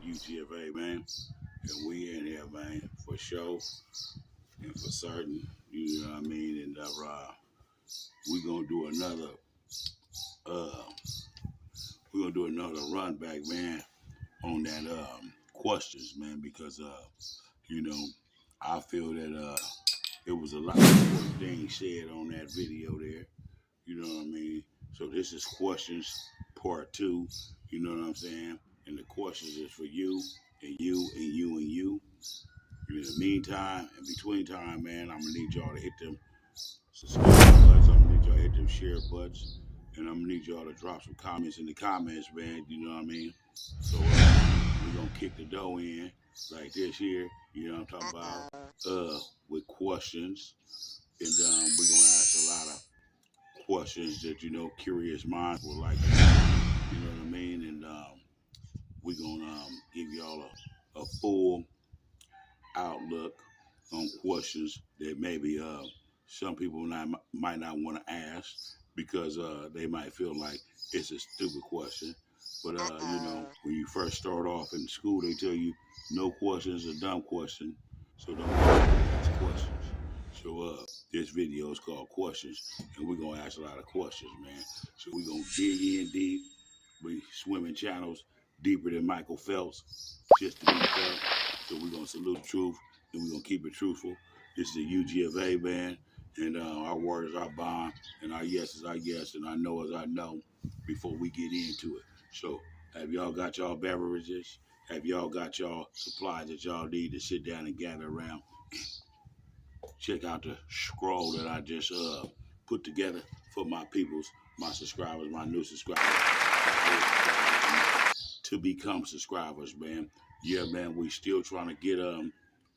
UGFA, man. And we in here, man, for sure and for certain. You know what I mean? And we gonna do another uh we're gonna do another run back, man, on that questions, man, because you know, I feel that it was a lot of important things said on that video there. You know what I mean? So this is questions part two. You know what I'm saying? And the questions is for you and you and you and you. In the meantime, in between time, man, I'm gonna need y'all to hit them subscribe buttons. I'm gonna need y'all to hit them share buttons, and I'm gonna need y'all to drop some comments in the comments, man. You know what I mean? So we're gonna kick the dough in like this here. You know what I'm talking about? With questions, and we're gonna ask a lot of questions that curious minds would like to know. You know what I mean? And we're gonna give y'all a full outlook on questions that maybe some people might not want to ask because they might feel like it's a stupid question. But when you first start off in school, they tell you no question is a dumb question, so don't ask questions. So this video is called Questions, and we're gonna ask a lot of questions, man. So we're gonna dig in deep. We swimming channels deeper than Michael Phelps, just to be fair. So we're gonna salute the truth, and we're gonna keep it truthful. This is a UGFA band, and our word is our bond, and our yes is our yes, and our no is our no. Before we get into it, so have y'all got y'all beverages? Have y'all got y'all supplies that y'all need to sit down and gather around? Check out the scroll that I just put together for my peoples, my subscribers, my new subscribers to become subscribers, man. Yeah, man, we still trying to get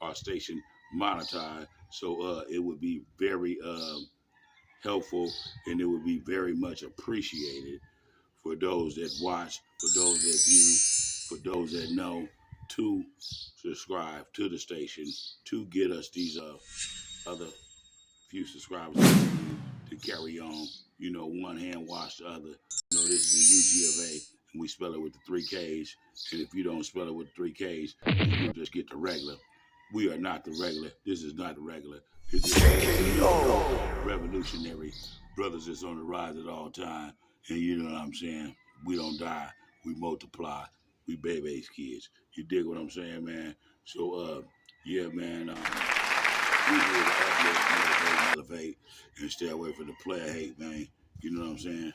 our station monetized, so it would be very helpful, and it would be very much appreciated for those that watch, for those that view, for those that know, to subscribe to the station to get us these other few subscribers to carry on. One hand wash the other. This is the UGFA, and we spell it with the three Ks. And if you don't spell it with the three Ks, you'll just get the regular. We are not the regular. This is not the regular. This is revolutionary brothers that's on the rise at all time. And you know what I'm saying? We don't die. We multiply. We baby's kids. You dig what I'm saying, man? So, yeah, man. We here to uplift, motivate, elevate, and stay away from the player hate, man. You know what I'm saying?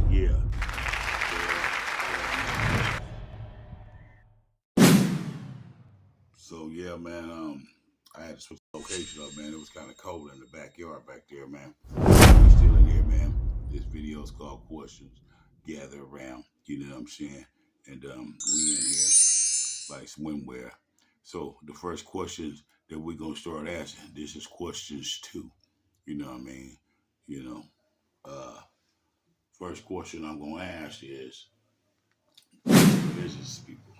Yeah. So yeah, man. I had to switch the location up, man. It was kind of cold in the backyard back there, man. We still in here, man. This video is called Questions. Gather around. You know what I'm saying? And we in here like swimwear. So the first questions that we're gonna start asking, this is questions two. You know what I mean? First question I'm gonna ask is religious people.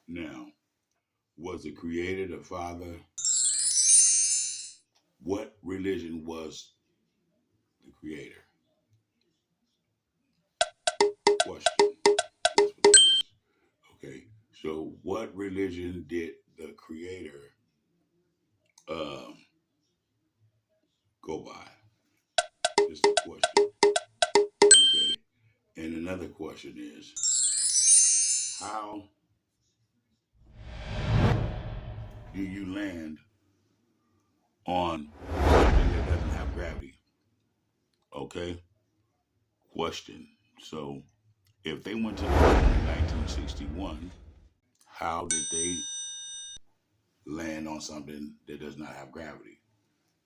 Now, was the creator the father? What religion was the creator? Question. That's what that is. Okay. So what religion did the creator um, go by? Is the question. Okay. And another question is, how do you land on something that doesn't have gravity? Okay. Question. So if they went to the moon in 1961, how did they land on something that does not have gravity?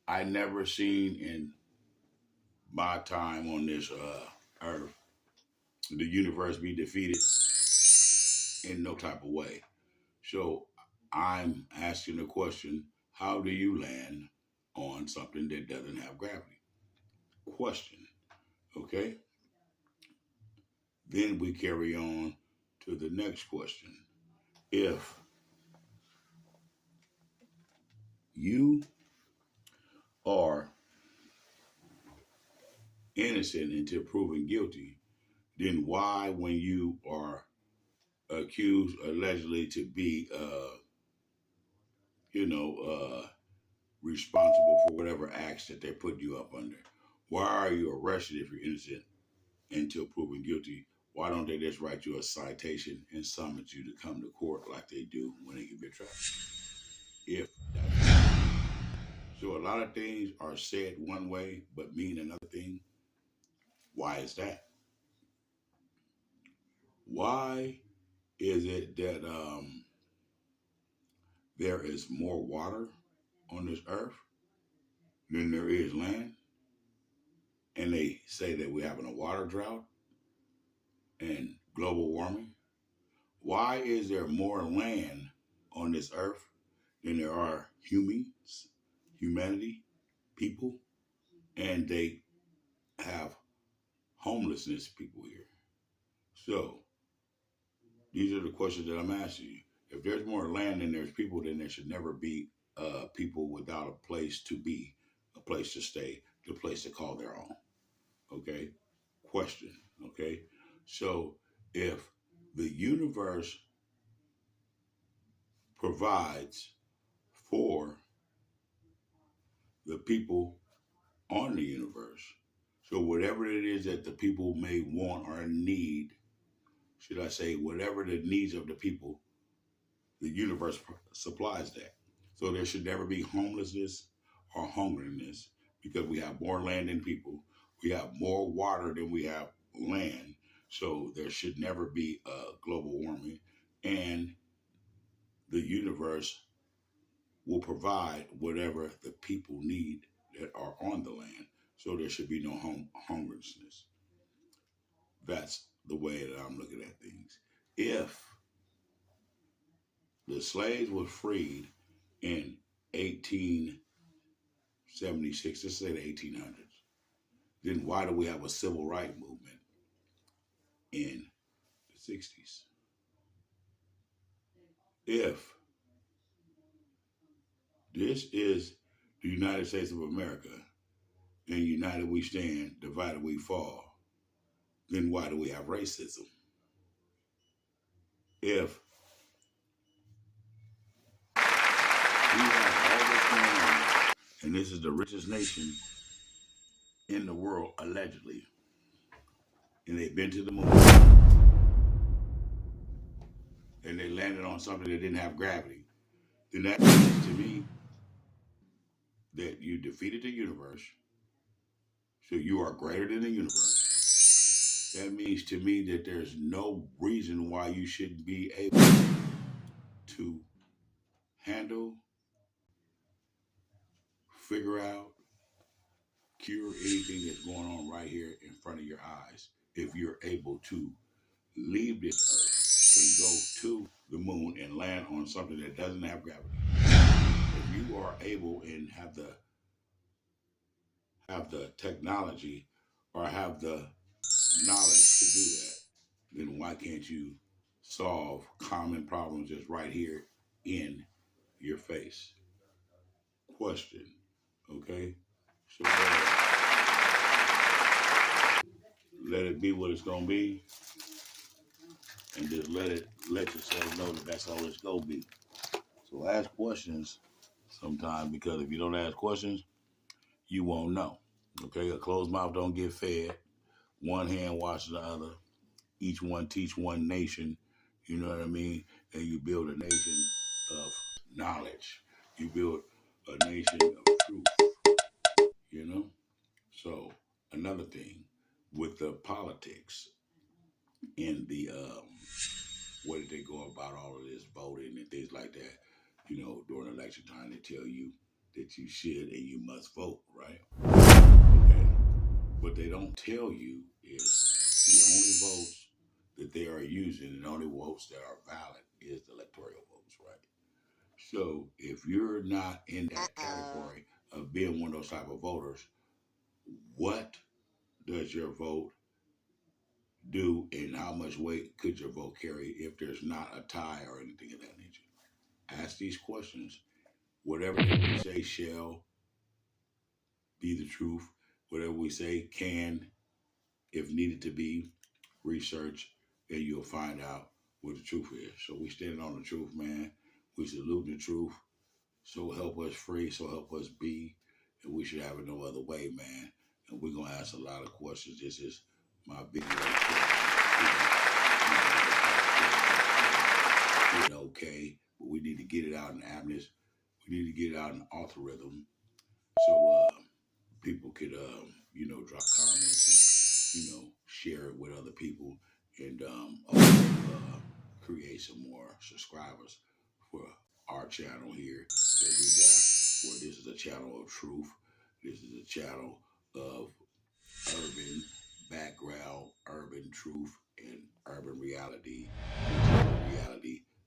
I never seen in my time on this earth the universe be defeated in no type of way. So I'm asking the question, how do you land on something that doesn't have gravity? Question. Okay. Then we carry on to the next question. If you are innocent until proven guilty, then why, when you are accused allegedly to be, responsible for whatever acts that they're putting you up under, why are you arrested if you're innocent until proven guilty? Why don't they just write you a citation and summons you to come to court like they do when they give you a trial? If that's so, a lot of things are said one way but mean another thing. Why is that? Why is it that there is more water on this earth than there is land? And they say that we're having a water drought and global warming. Why is there more land on this earth than there are humanity, people, and they have homelessness people here? So these are the questions that I'm asking you. If there's more land than there's people, then there should never be people without a place to be, a place to stay, a place to call their own. Okay? Question. Okay? So if the universe provides for the people on the universe, so whatever it is that the people may want or need, should I say, whatever the needs of the people, the universe supplies that. So there should never be homelessness or hungriness because we have more land than people. We have more water than we have land. So there should never be global warming. And the universe will provide whatever the people need that are on the land. So there should be no homelessness. That's the way that I'm looking at things. If the slaves were freed in 1876, let's say the 1800s, then why do we have a civil rights movement in the 60s? If this is the United States of America and united we stand, divided we fall, then why do we have racism? If we have all this money, and this is the richest nation in the world, allegedly, and they've been to the moon, and they landed on something that didn't have gravity, then that means to me that you defeated the universe, so you are greater than the universe. That means to me that there's no reason why you shouldn't be able to handle, figure out, cure anything that's going on right here in front of your eyes if you're able to leave this earth and go to the moon and land on something that doesn't have gravity. If you are able and have the technology or have the knowledge to do that, then why can't you solve common problems that's right here in your face? Question. Okay? So let it be what it's gonna be, and just let yourself know that that's all it's gonna be. So ask questions sometimes, because if you don't ask questions, you won't know. Okay? A closed mouth don't get fed. One hand washes the other. Each one teach one nation. You know what I mean? And you build a nation of knowledge. You build a nation of truth. You know? So another thing with the politics in the way did they go about all of this voting and things like that? You know, during election time, they tell you that you should and you must vote, right? Okay. What they don't tell you is the only votes that they are using and the only votes that are valid is the electoral votes, right? So if you're not in that category of being one of those type of voters, what does your vote do and how much weight could your vote carry if there's not a tie or anything of that nature? Ask these questions. Whatever we say shall be the truth. Whatever we say can, if needed to be, research, and you'll find out what the truth is. So we standing on the truth, man. We salute the truth. So help us free, so help us be, and we should have it no other way, man. And we're gonna ask a lot of questions. This is my video. Okay, but we need to get it out in Amnesty. We need to get it out in algorithm, so people could, drop comments and, share it with other people, and also create some more subscribers for our channel here that we got. Where this is a channel of truth. This is a channel of urban background, urban truth, and urban reality.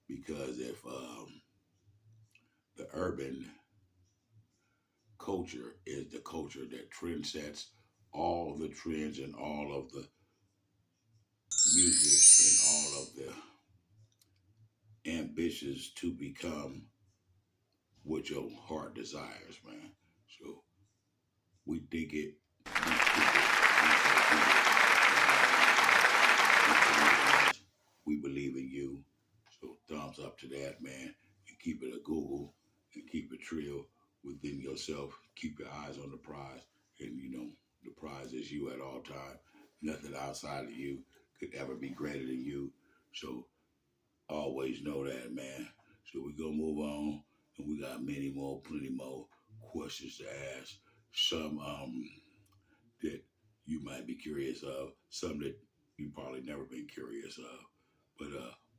Because if the urban culture is the culture that trend sets all the trends and all of the music and all of the ambitions to become what your heart desires, man. So we dig it. We believe in you. So thumbs up to that, man. And keep it a Google and keep it real within yourself. Keep your eyes on the prize. And the prize is you at all times. Nothing outside of you could ever be greater than you. So always know that, man. So we're gonna move on, and we got plenty more questions to ask. Some that you might be curious of, some that you probably never been curious of. But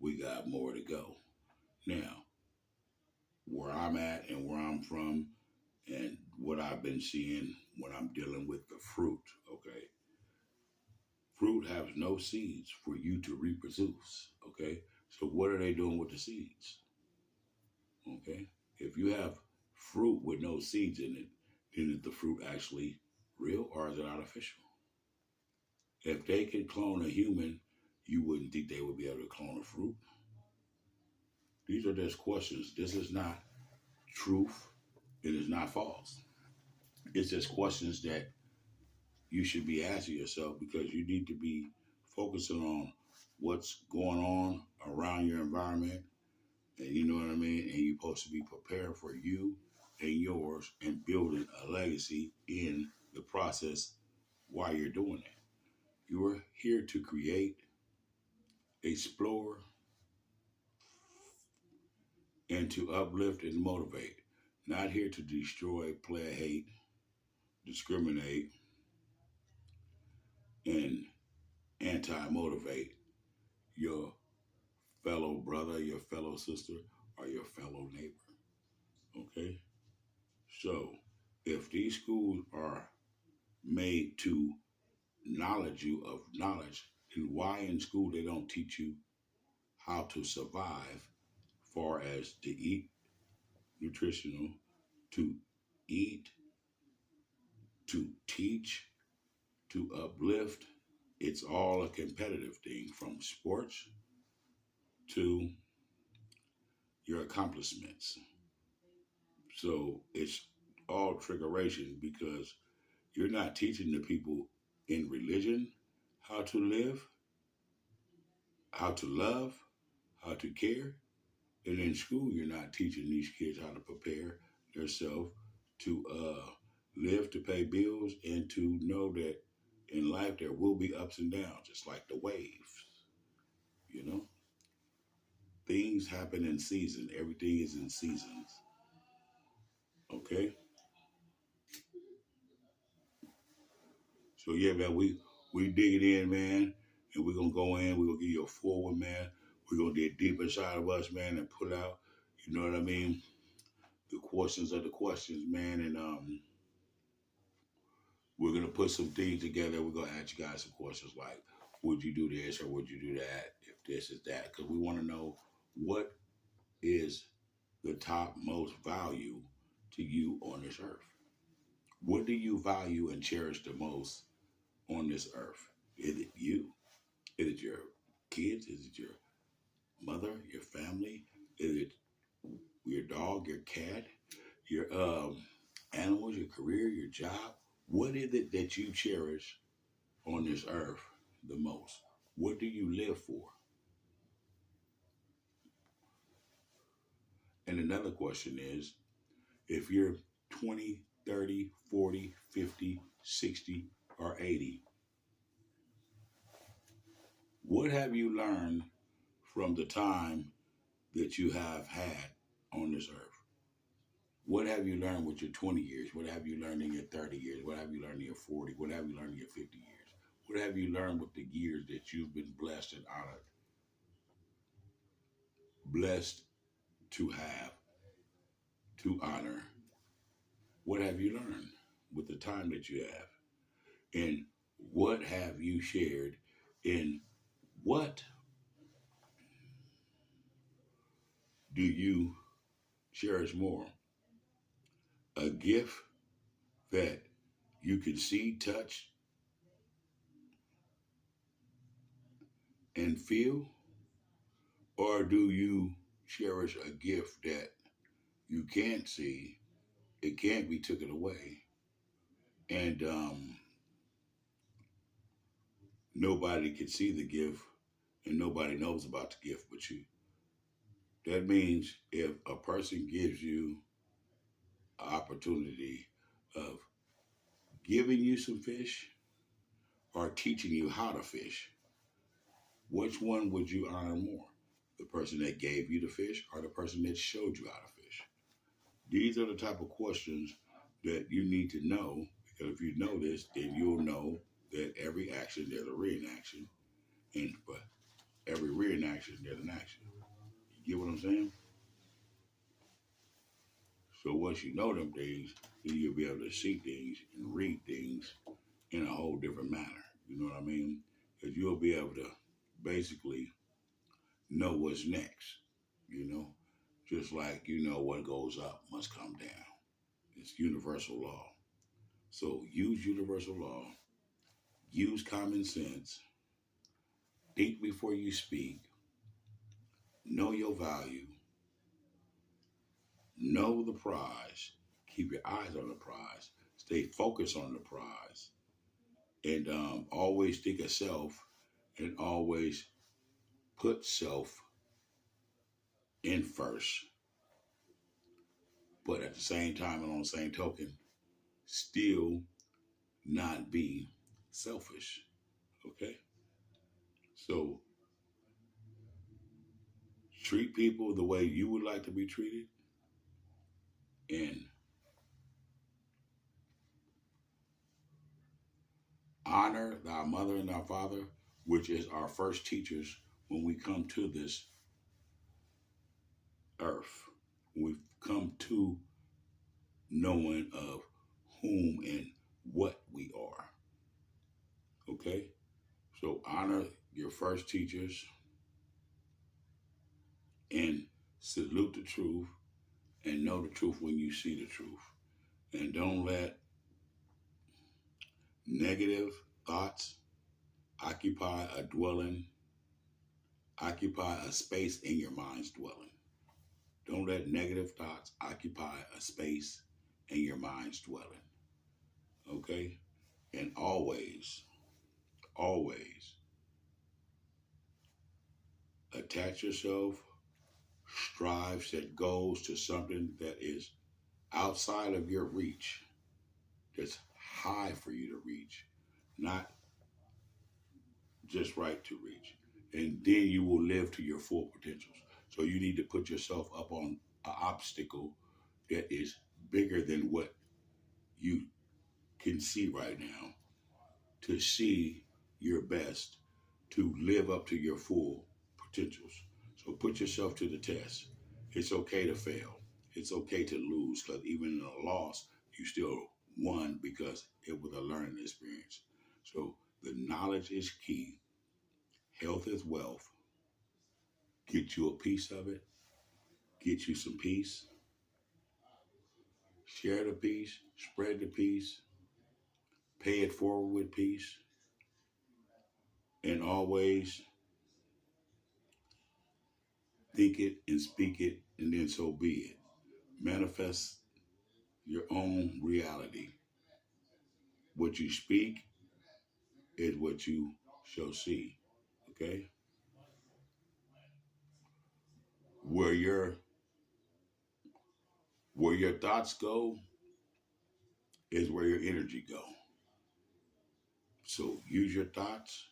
we got more to go. Now, where I'm at and where I'm from and what I've been seeing when I'm dealing with the fruit, okay? Fruit has no seeds for you to reproduce, okay? So what are they doing with the seeds? Okay? If you have fruit with no seeds in it, then is the fruit actually real or is it artificial? If they could clone a human, you wouldn't think they would be able to clone a fruit. These are just questions. This is not truth. It is not false. It's just questions that you should be asking yourself because you need to be focusing on what's going on around your environment. And you know what I mean? And you're supposed to be prepared for you and yours and building a legacy in the process while you're doing it. You are here to create, explore, and to uplift and motivate. Not here to destroy, play, hate, discriminate, and anti-motivate your fellow brother, your fellow sister, or your fellow neighbor. Okay? So, if these schools are made to knowledge you of knowledge, then why in school they don't teach you how to survive far as to eat nutritional, to eat, to teach, to uplift? It's all a competitive thing from sports to your accomplishments. So it's all triggeration because you're not teaching the people in religion how to live, how to love, how to care. And in school, you're not teaching these kids how to prepare themselves to live, to pay bills, and to know that in life there will be ups and downs, just like the waves. You know, things happen in season. Everything is in seasons. Okay. So yeah, man, we dig it in, man, and we're gonna go in. We're gonna give you a forward, man. We're gonna get deep inside of us, man, and pull out. You know what I mean? The questions are the questions, man, and we're gonna put some things together. We're gonna ask you guys some questions like, would you do this or would you do that? If this is that, because we want to know what is the top most value to you on this earth. What do you value and cherish the most on this earth? Is it you? Is it your kids? Is it your mother, your family? Is it your dog, your cat, your animals, your career, your job? What is it that you cherish on this earth the most? What do you live for? And another question is, if you're 20, 30, 40, 50, 60, or 80, what have you learned from the time that you have had on this earth? What have you learned with your 20 years? What have you learned in your 30 years? What have you learned in your 40? What have you learned in your 50 years? What have you learned with the years that you've been blessed and honored? Blessed to have, to honor. What have you learned with the time that you have? And what have you shared? And what do you cherish more? A gift that you can see, touch, and feel? Or do you cherish a gift that you can't see, it can't be taken away, and nobody can see the gift and nobody knows about the gift but you? That means if a person gives you an opportunity of giving you some fish or teaching you how to fish, which one would you honor more? The person that gave you the fish or the person that showed you how to fish? These are the type of questions that you need to know, because if you know this, then you'll know that every action, there's a reenaction, and for every reenaction, there's an action. You get what I'm saying? So once you know them things, then you'll be able to see things and read things in a whole different manner. You know what I mean? Because you'll be able to basically know what's next. You know, just like what goes up must come down. It's universal law. So use universal law. Use common sense. Think before you speak. Know your value. Know the prize. Keep your eyes on the prize. Stay focused on the prize. And always think of self and always put self in first. But at the same time and on the same token, still not be selfish. Okay? So treat people the way you would like to be treated, and honor our mother and our father, which is our first teachers when we come to this earth. We've come to knowing of whom and what we are. Okay? So honor your first teachers and salute the truth and know the truth when you see the truth. And don't let negative thoughts occupy a space in your mind's dwelling. Don't let negative thoughts occupy a space in your mind's dwelling. Okay? And always attach yourself, strive, set goals to something that is outside of your reach, that's high for you to reach, not just right to reach. And then you will live to your full potentials. So you need to put yourself up on an obstacle that is bigger than what you can see right now, to see your best, to live up to your full potentials. So put yourself to the test. It's okay to fail. It's okay to lose, because even in a loss, you still won because it was a learning experience. So the knowledge is key. Health is wealth. Get you a piece of it. Get you some peace. Share the peace. Spread the peace. Pay it forward with peace. And always think it and speak it, and then so be it. Manifest your own reality. What you speak is what you shall see. Okay, where your thoughts go is where your energy go. So use your thoughts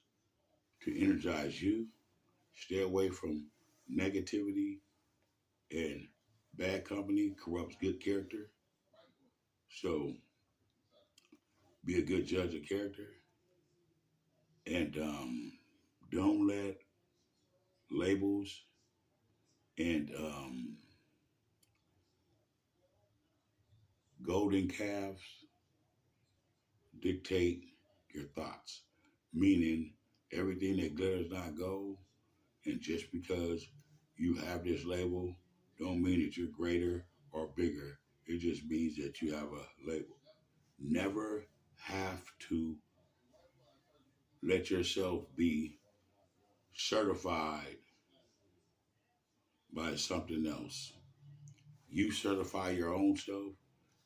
to energize you. Stay away from negativity and bad company corrupts good character. So be a good judge of character and don't let labels and golden calves dictate your thoughts. Meaning everything that glitters not gold, and just because you have this label don't mean that you're greater or bigger. It just means that you have a label. Never have to let yourself be certified by something else. You certify your own stuff.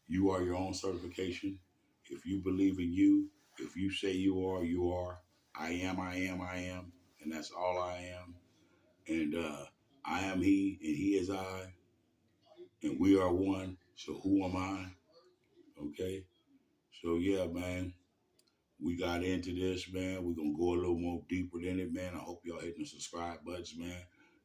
You are your own certification. If you believe in you, if you say you are, you are. I am, I am, I am. And that's all I am. And I am he, and he is I. And we are one. So who am I? Okay. So yeah, man. We got into this, man. We're going to go a little more deeper than it, man. I hope y'all hitting the subscribe buttons, man.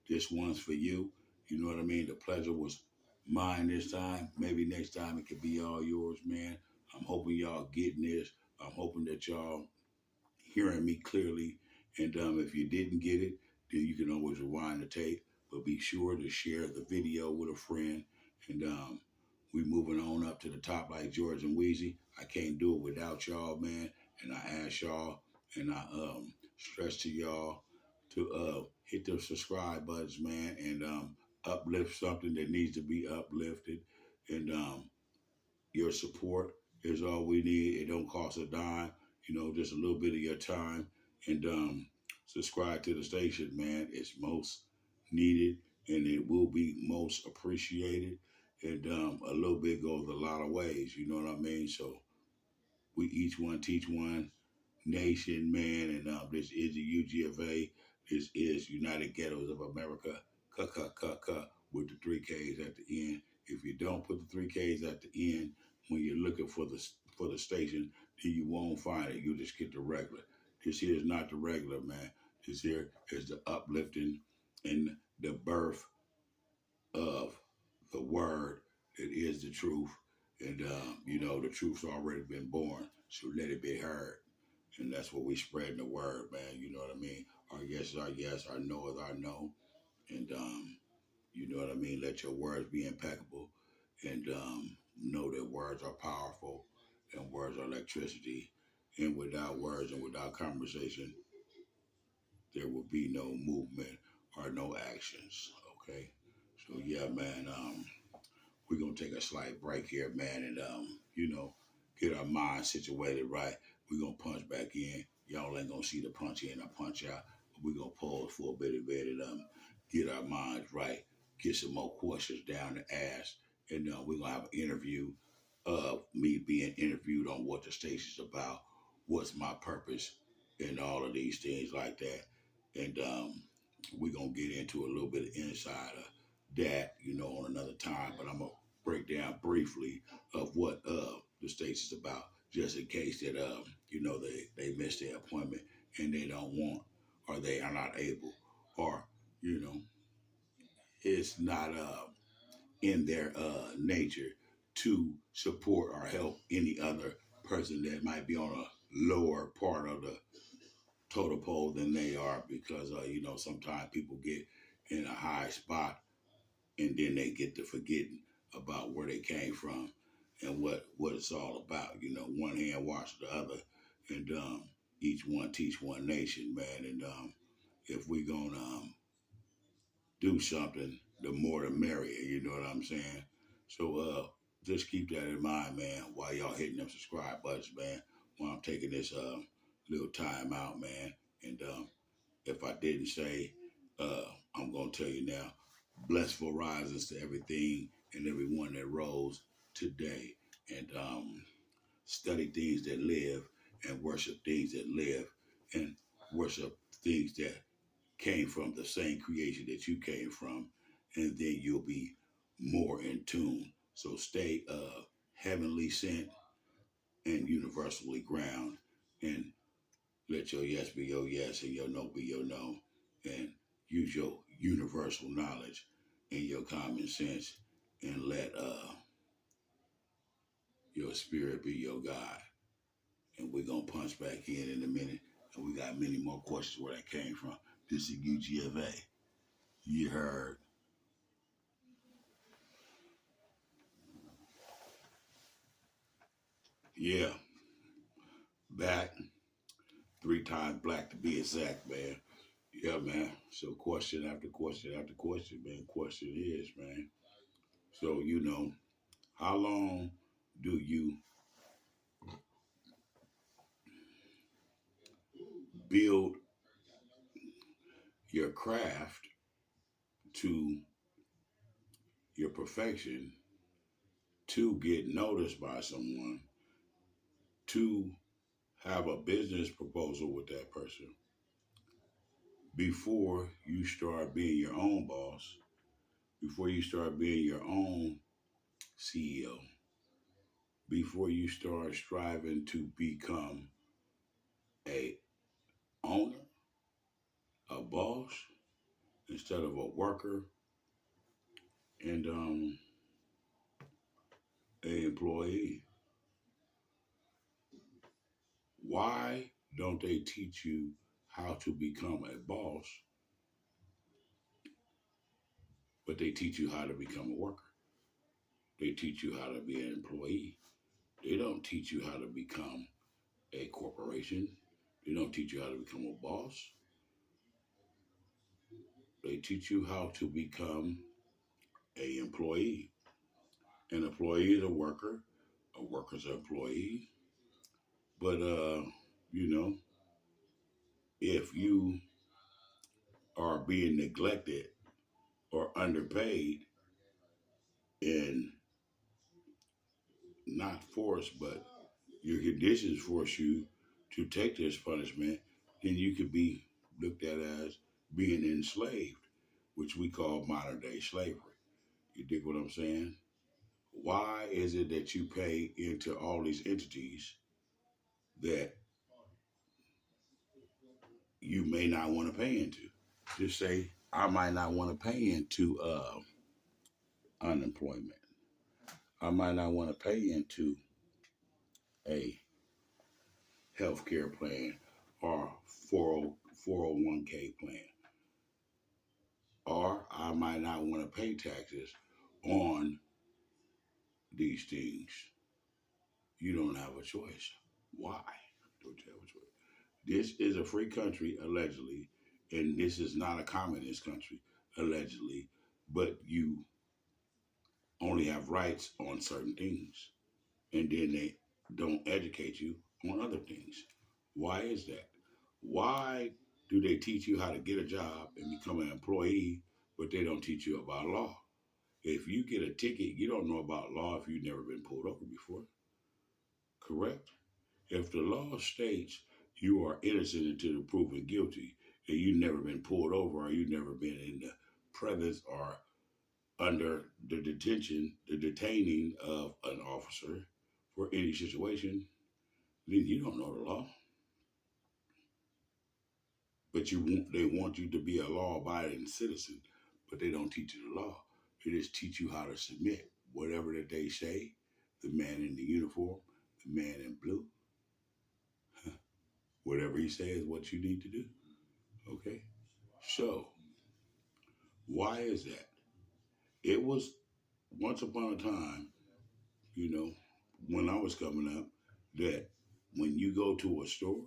This one's for you. You know what I mean? The pleasure was mine this time. Maybe next time it could be all yours, man. I'm hoping y'all getting this. I'm hoping that y'all hearing me clearly. And if you didn't get it, then you can always rewind the tape. But be sure to share the video with a friend. And we moving on up to the top like George and Wheezy. I can't do it without y'all, man. And I ask y'all, and I stress to y'all to hit the subscribe buttons, man, and uplift something that needs to be uplifted. And your support is all we need. It don't cost a dime, just a little bit of your time. And subscribe to the station, man. It's most needed and it will be most appreciated. And a little bit goes a lot of ways, you know what I mean? So we each one teach one nation, man. And this is the UGFA. This is United Ghettos of America. With the 3Ks at the end. If you don't put the 3Ks at the end when you're looking for the station, then you won't find it. You just get the regular. This here is not the regular, man. This here is the uplifting and the birth of the word that is the truth. And the truth's already been born, so let it be heard. And that's what we spreading the word, man. You know what I mean? Our yes is our yes, our no is our no. And you know what I mean? Let your words be impeccable. And know that words are powerful and words are electricity. And without words and without conversation, there will be no movement or no actions. Okay? So yeah, man, we're gonna take a slight break here, man, and get our mind situated right. We're gonna punch back in. Y'all ain't gonna see the punch in or punch out, but we're gonna pause for a bit of it and get our minds right, get some more questions down to ask, and we're gonna have an interview of me being interviewed on what the station's about, what's my purpose, and all of these things like that. And we're gonna get into a little bit of inside of that, on another time. But I'm gonna break down briefly of what the station's about, just in case that they missed their appointment and they don't want, or they are not able, or it's not in their nature to support or help any other person that might be on a lower part of the total pole than they are, because sometimes people get in a high spot and then they get to forgetting about where they came from and what it's all about. One hand wash the other, and each one teach one nation, man. And if we gonna do something, the more the merrier. You know what I'm saying? So just keep that in mind, man, while y'all hitting them subscribe buttons, man. While I'm taking this little time out, man. And if I didn't say, I'm gonna tell you now. Blessful rises to everything and everyone that rose today. And study things that live and worship things that live and worship things that came from the same creation that you came from, and then you'll be more in tune. So stay heavenly sent and universally ground, and let your yes be your yes and your no be your no, and use your universal knowledge and your common sense, and let your spirit be your guide. And we're gonna punch back in a minute, and we got many more questions where that came from. This is UGFA. You heard. Yeah, back 3 times black to be exact, man. Yeah, man. So question after question after question, man. Question is, man. So how long do you build your craft to your perfection to get noticed by someone, to have a business proposal with that person before you start being your own boss, before you start being your own CEO, before you start striving to become a owner, a boss, instead of a worker and a employee? Why don't they teach you how to become a boss, but they teach you how to become a worker? They teach you how to be an employee. They don't teach you how to become a corporation. They don't teach you how to become a boss. They teach you how to become a employee. An employee is a worker's an employee. But if you are being neglected or underpaid and not forced, but your conditions force you to take this punishment, then you could be looked at as being enslaved, which we call modern day slavery. You dig what I'm saying? Why is it that you pay into all these entities that you may not want to pay into? Just say, I might not want to pay into unemployment. I might not want to pay into a healthcare plan or 401k plan. Or I might not want to pay taxes on these things. You don't have a choice. Why don't you have a choice? This is a free country, allegedly, and this is not a communist country, allegedly, but you only have rights on certain things, and then they don't educate you on other things. Why is that? Why do they teach you how to get a job and become an employee, but they don't teach you about law? If you get a ticket, you don't know about law if you've never been pulled over before. Correct? If the law states you are innocent until proven guilty, and you've never been pulled over, or you've never been in the presence or under the detention, the detaining of an officer for any situation, then you don't know the law. But they want you to be a law-abiding citizen, but they don't teach you the law. They just teach you how to submit. Whatever that they say, the man in the uniform, the man in blue, whatever he says is what you need to do. Okay? So, why is that? It was once upon a time, when I was coming up, that when you go to a store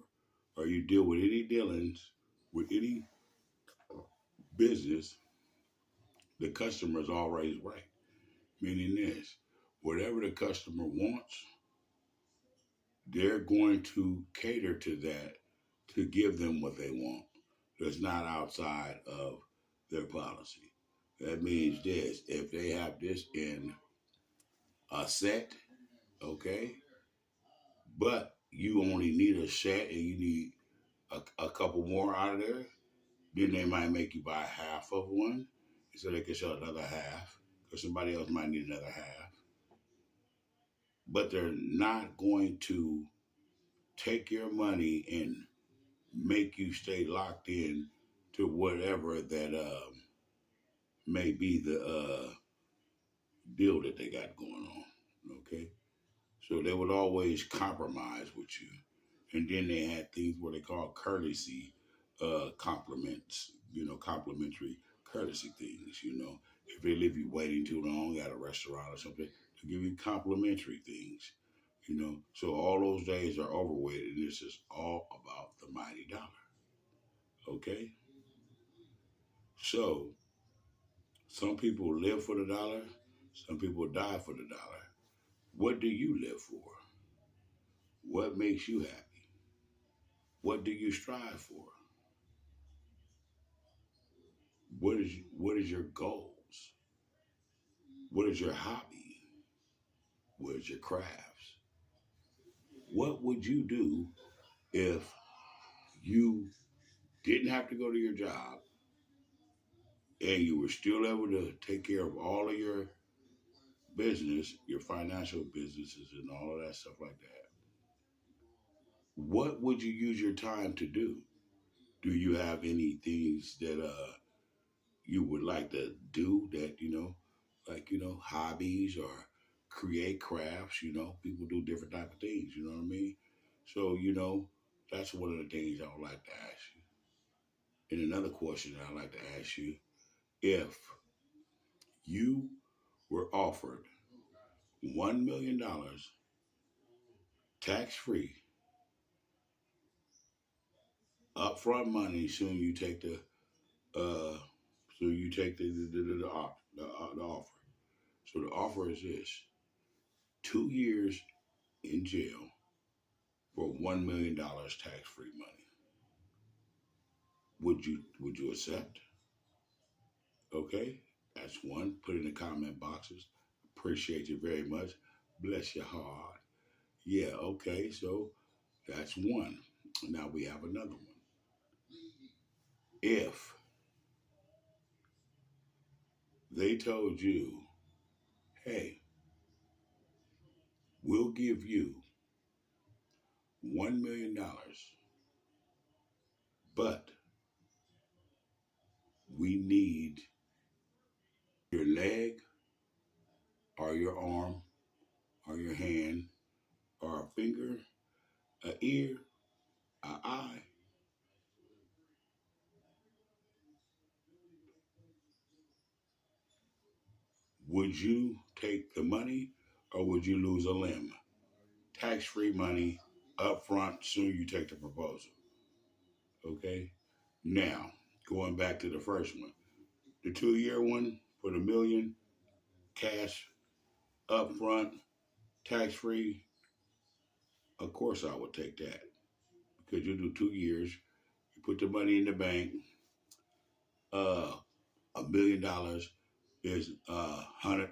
or you deal with any dealings with any business, the customer is always right. Meaning this, whatever the customer wants, they're going to cater to that to give them what they want. That's not outside of their policy. That means this, if they have this in a set, okay, but you only need a set and you need a couple more out of there, Then they might make you buy half of one so they can sell another half because somebody else might need another half. But they're not going to take your money and make you stay locked in to whatever that may be the deal that they got going on. Okay, so they would always compromise with you, and then they had things what they call courtesy compliments. Complimentary courtesy things. If they leave you waiting too long at a restaurant or something, to give you complimentary things. So all those days are over with, and this is all about the mighty dollar. Okay, so some people live for the dollar, some people die for the dollar. What do you live for? What makes you happy? What do you strive for? What is your goals? What is your hobby? What is your crafts? What would you do if you didn't have to go to your job and you were still able to take care of all of your business, your financial businesses and all of that stuff like that? What would you use your time to do? Do you have any things that you would like to do that, like, hobbies or create crafts, people do different type of things, you know what I mean? So, that's one of the things I would like to ask you. And another question I'd like to ask you, if you were offered $1 million tax free upfront money, uh, soon you take the offer. So the offer is this: 2 years in jail for $1 million tax free money. Would you accept? Okay, that's one. Put in the comment boxes. Appreciate you very much. Bless your heart. Yeah, okay, so that's one. Now we have another one. If they told you, hey, we'll give you $1 million, but we need your leg or your arm or your hand or a finger, an ear, an eye, would you take the money or would you lose a limb? Tax-free money up front, soon you take the proposal. Okay? Now, going back to the first one, the 2 year one for the million, cash up front, tax-free, of course I would take that. Because you do 2 years, you put the money in the bank, $1 million is $1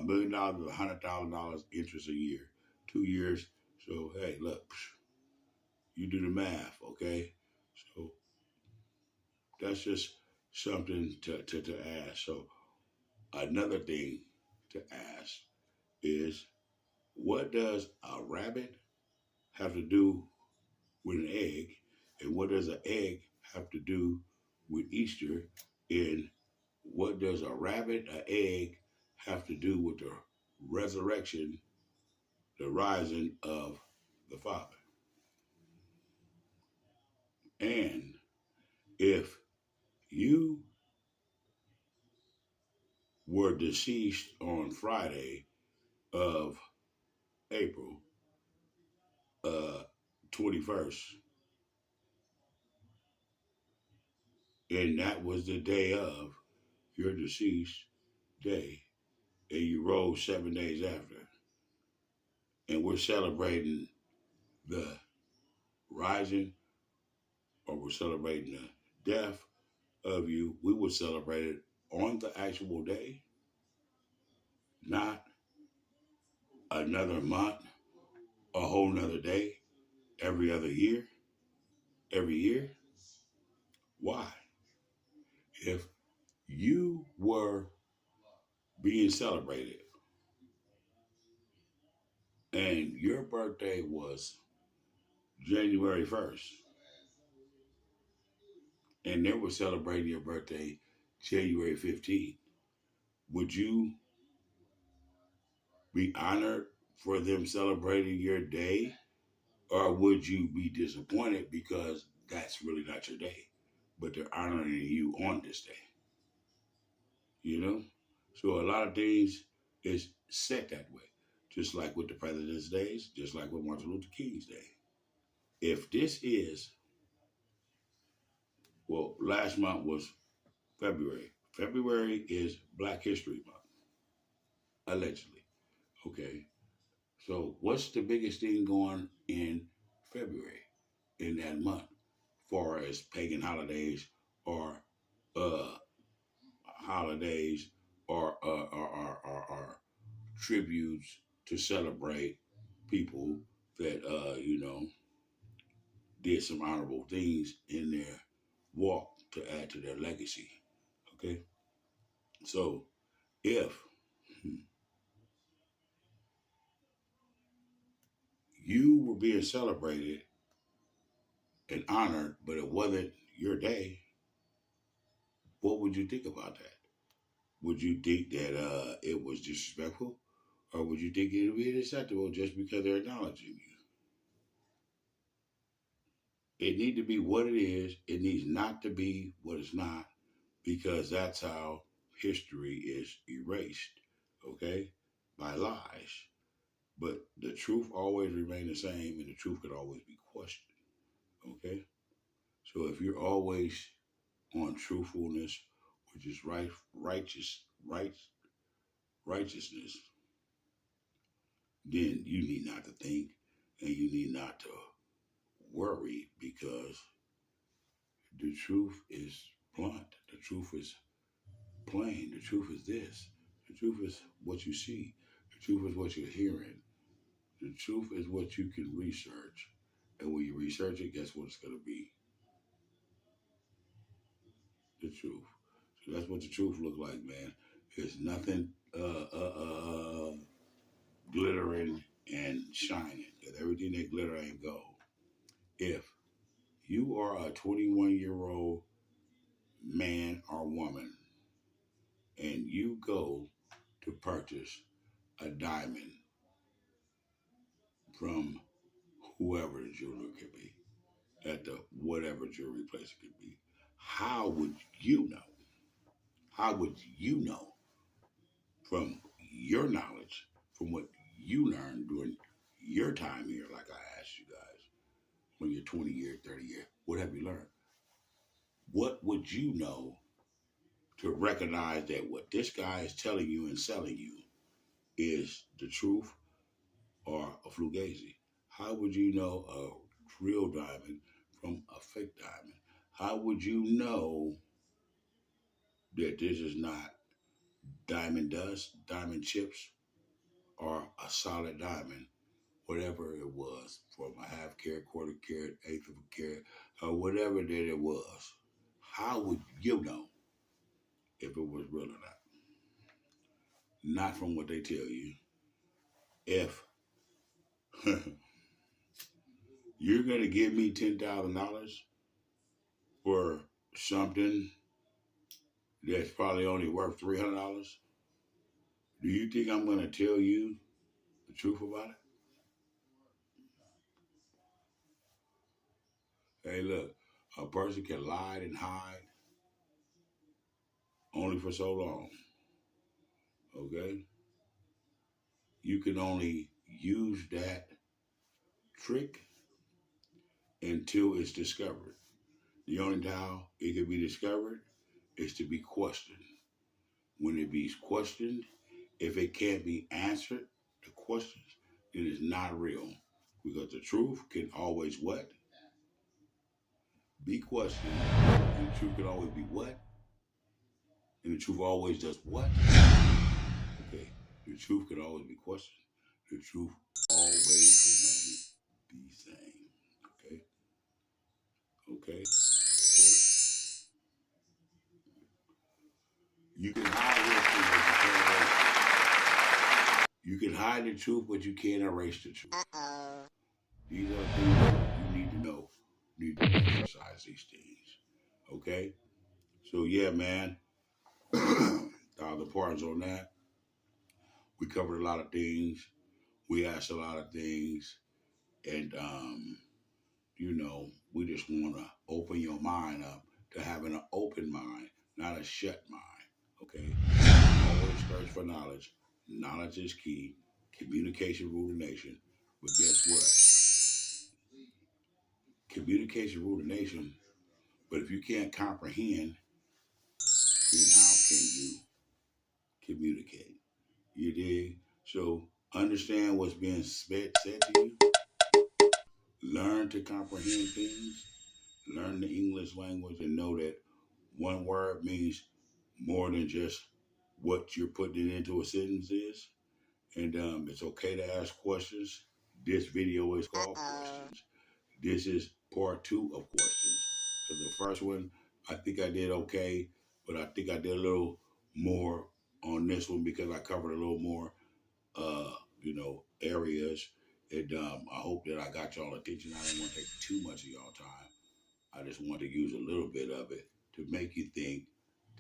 million is $100,000 interest a year. 2 years. So hey, look, you do the math, okay? So that's just something to ask. So another thing to ask is, what does a rabbit have to do with an egg? And what does an egg have to do with Easter? And what does a rabbit, an egg, have to do with the resurrection, the rising of the Father? And if you were deceased on Friday of April 21st, and that was the day of your deceased day, and you rose 7 days after, and we're celebrating the rising, or we're celebrating the death of you, we would celebrate it on the actual day, not another month, a whole nother day, every other year, every year. Why? If you were being celebrated and your birthday was January 1st and they were celebrating your birthday January 15th, would you be honored for them celebrating your day, or would you be disappointed because that's really not your day, but they're honoring you on this day? You know? So a lot of things is set that way. Just like with the President's Days, just like with Martin Luther King's Day. If this is, well, last month was February. February is Black History Month, allegedly. Okay. So what's the biggest thing going in February in that month, far as pagan holidays or uh holidays or tributes to celebrate people that did some honorable things in their walk to add to their legacy. Okay, so if you were being celebrated and honored, but it wasn't your day, what would you think about that? Would you think that it was disrespectful, or would you think it would be acceptable just because they're acknowledging you? It needs to be what it is. It needs not to be what it's not, because that's how history is erased, okay, by lies. But the truth always remains the same, and the truth can always be questioned, okay? So if you're always on truthfulness, which is righteousness, then you need not to think and you need not to worry, because the truth is blunt. The truth is plain. The truth is this. The truth is what you see. The truth is what you're hearing. The truth is what you can research. And when you research it, guess what it's going to be? The truth. So that's what the truth look like, man. It's nothing glittering and shining, because everything that glitter ain't gold. If you are a 21-year-old man or woman and you go to purchase a diamond from whoever the jeweler could be, at the whatever jewelry place it could be, how would you know? How would you know from your knowledge, from what you learned during your time here, like I asked you guys, when you're 20 years, 30 years, what have you learned? What would you know to recognize that what this guy is telling you and selling you is the truth or a fugazi? How would you know a real diamond from a fake diamond? How would you know that this is not diamond dust, diamond chips, or a solid diamond, whatever it was, from a half carat, quarter carat, eighth of a carat, or whatever that it was? How would you know if it was real or not? Not from what they tell you. If you're going to give me $10,000 for something that's probably only worth $300, do you think I'm going to tell you the truth about it? Hey, look, a person can lie and hide only for so long, okay? You can only use that trick until it's discovered. The only time it can be discovered is to be questioned. When it be questioned, if it can't be answered, the questions, it is not real. Because the truth can always what? Be questioned. And the truth can always be what? And the truth always does what? Okay. The truth can always be questioned. The truth always remains the same. Okay. Okay. Okay. hide the truth, but you can't erase the truth. These are things that you need to know. You need to exercise these things. Okay? So yeah, man. The partners on that. We covered a lot of things. We asked a lot of things. And we just want to open your mind up to having an open mind, not a shut mind. Okay? Always search for knowledge. Knowledge is key. Communication rule the nation. But guess what? Communication rule the nation. But if you can't comprehend, then how can you communicate? You dig? So understand what's being said to you. Learn to comprehend things. Learn the English language and know that one word means more than just what you're putting into a sentence is. And it's okay to ask questions. This video is called Questions. This is part 2 of questions. So the first one, I think I did okay, but I think I did a little more on this one because I covered a little more, areas. And I hope that I got y'all attention. I didn't want to take too much of y'all time. I just want to use a little bit of it to make you think,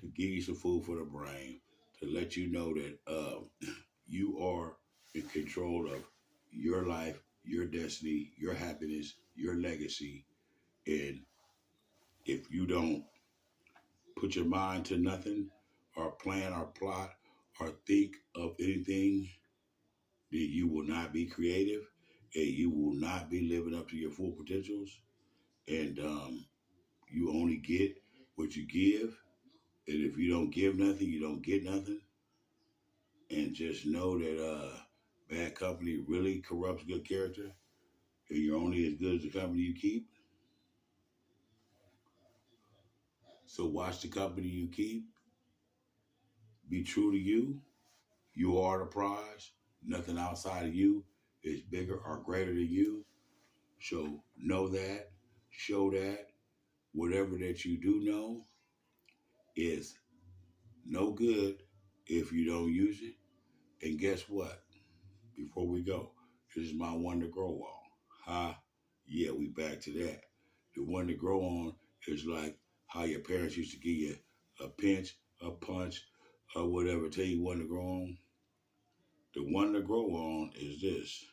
to give you some food for the brain, to let you know that you are in control of your life, your destiny, your happiness, your legacy. And if you don't put your mind to nothing or plan or plot or think of anything, then you will not be creative and you will not be living up to your full potentials. And you only get what you give. And if you don't give nothing, you don't get nothing. And just know that bad company really corrupts good character. And you're only as good as the company you keep. So watch the company you keep. Be true to you. You are the prize. Nothing outside of you is bigger or greater than you. So know that. Show that. Whatever that you do know is no good if you don't use it. And guess what? Before we go, this is my one to grow on. Yeah, we back to that. The one to grow on is like how your parents used to give you a pinch, a punch, or whatever, tell you one to grow on. The one to grow on is this.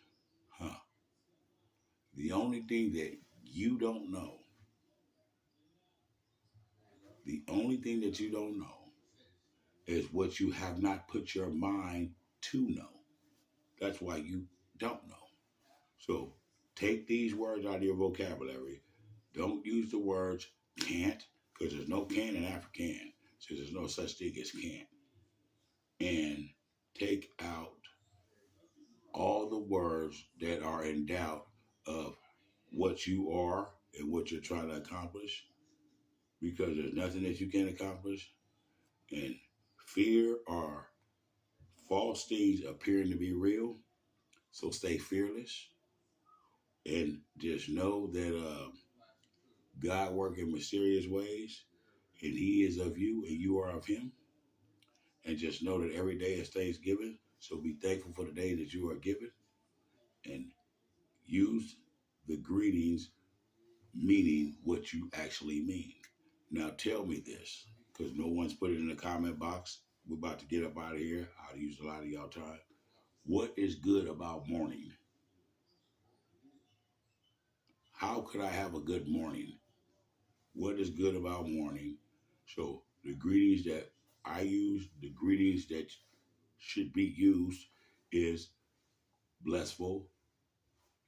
The only thing that you don't know, the only thing that you don't know is what you have not put your mind to know. That's why you don't know. So take these words out of your vocabulary. Don't use the words can't, because there's no can in African. So there's no such thing as can't. And take out all the words that are in doubt of what you are and what you're trying to accomplish, because there's nothing that you can't accomplish. And fear or false things appearing to be real. So stay fearless and just know that God works in mysterious ways, and He is of you and you are of Him. And just know that every day is Thanksgiving. So be thankful for the day that you are given and use the greetings meaning what you actually mean. Now tell me this, because no one's put it in the comment box. We're about to get up out of here. I've used a lot of y'all time. What is good about morning? How could I have a good morning? What is good about morning? So the greetings that I use, the greetings that should be used is blessful.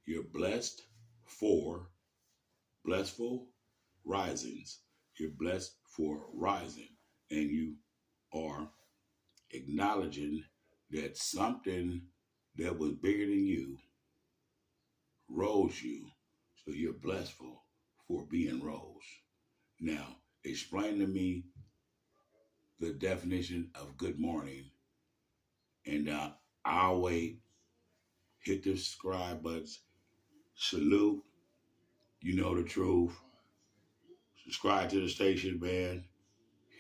You're blessed for blessful risings. You're blessed for rising. And you are acknowledging that something that was bigger than you rose you. So you're blessed for being rose. Now, explain to me the definition of good morning. And I'll wait. Hit the subscribe buttons. Salute. You know the truth. Subscribe to the station, man.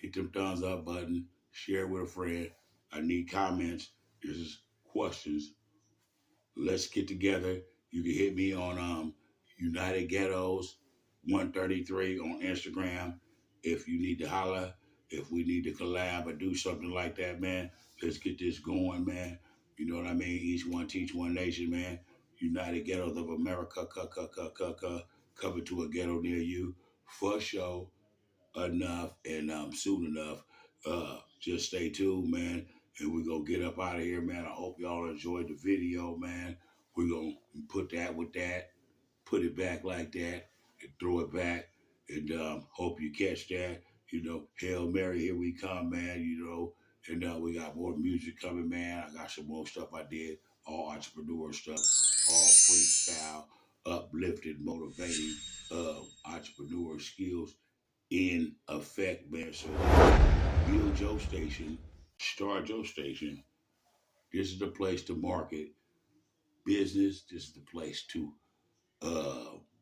Hit them thumbs up button. Share it with a friend. I need comments. This is questions let's get together. You can hit me on United Ghettos 133 on Instagram. If you need to holler, if we need to collab or do something like that, man, let's get this going, man. You know what I mean? Each one teach one nation, man. United Ghettos of America, coming to a ghetto near you for sure. Enough and soon enough. Just stay tuned, man. And we're gonna get up out of here, man. I hope y'all enjoyed the video, man. We're gonna put that with that, put it back like that, and throw it back. And hope you catch that. You know, Hail Mary, here we come, man. You know, and we got more music coming, man. I got some more stuff I did, all entrepreneur stuff, all freestyle, uplifted, motivating, entrepreneur skills in effect, man. So build your station, start your station. This is the place to market business. This is the place to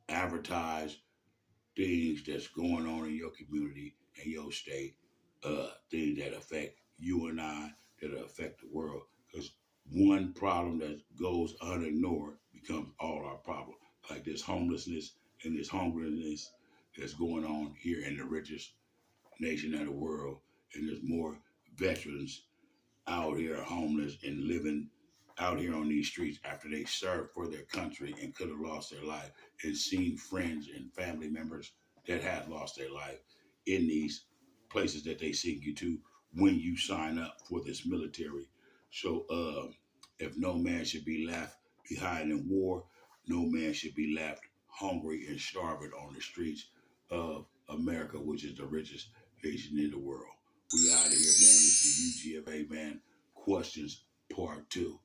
advertise things that's going on in your community and your state, things that affect you and I, that affect the world. Because one problem that goes unignored becomes all our problem. Like this homelessness and this hungriness that's going on here in the richest nation of the world, and there's more veterans out here homeless and living out here on these streets after they served for their country and could have lost their life, and seen friends and family members that have lost their life in these places that they send you to when you sign up for this military. So if no man should be left behind in war, no man should be left hungry and starving on the streets of America, which is the richest nation in the world. We out of here, man. This is UGFA, man. Questions part 2.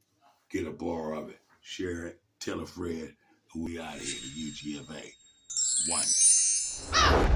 Get a bar of it. Share it. Tell a friend. We out of here. UGFA. 1.